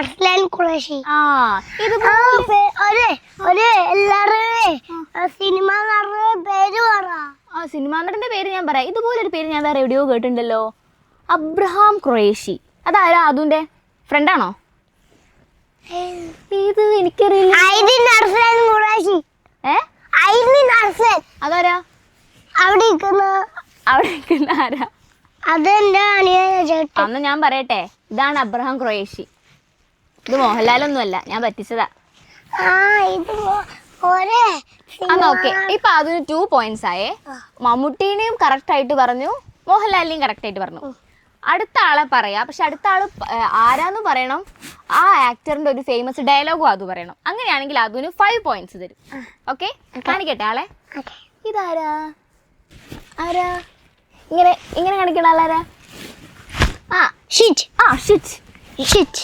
Arslan Qureshi. ഇത് cinema പേര് പറ. സിനിമാ നടന്റെ പേര് ഞാൻ പറയാം. ഇതുപോലൊരു പേര് ഞാൻ വേറെ എവിടെയോ കേട്ടിട്ടുണ്ടല്ലോ. അബ്രഹാം ഖുറേഷി. അതാരാ? അതുന്റെ ഫ്രണ്ടാണോ? ഇത് എനിക്കറിയില്ല. അതാരാ? അവിടെ ആരാ? അതെന്റെ അനിയൻ. അന്ന് ഞാൻ പറയട്ടെ, ഇതാണ് അബ്രഹാം ഖുറേഷി. ഇത് മോഹൻലാലൊന്നും അല്ല, ഞാൻ പറ്റിച്ചതാ. ഓക്കെ. ഇപ്പൊ അതിന് 2 points ആയേ. മമ്മൂട്ടീനെയും കറക്റ്റ് ആയിട്ട് പറഞ്ഞു, മോഹൻലാലിനെയും കറക്റ്റ് ആയിട്ട് പറഞ്ഞു. അടുത്ത ആളെ പറയാ. പക്ഷെ അടുത്ത ആള് ആരാന്ന് പറയണം. ആ ആക്ടറിന്റെ ഒരു ഫേമസ് ഡയലോഗും അത് പറയണം. അങ്ങനെയാണെങ്കിൽ അതിന് 5 points തരും. ഓക്കെ, കാണിക്കട്ടെ ആളെ. ഇതാരാ? ആരാ ഇങ്ങനെ കാണിക്കണ ആളാരാ? ഷിറ്റ്.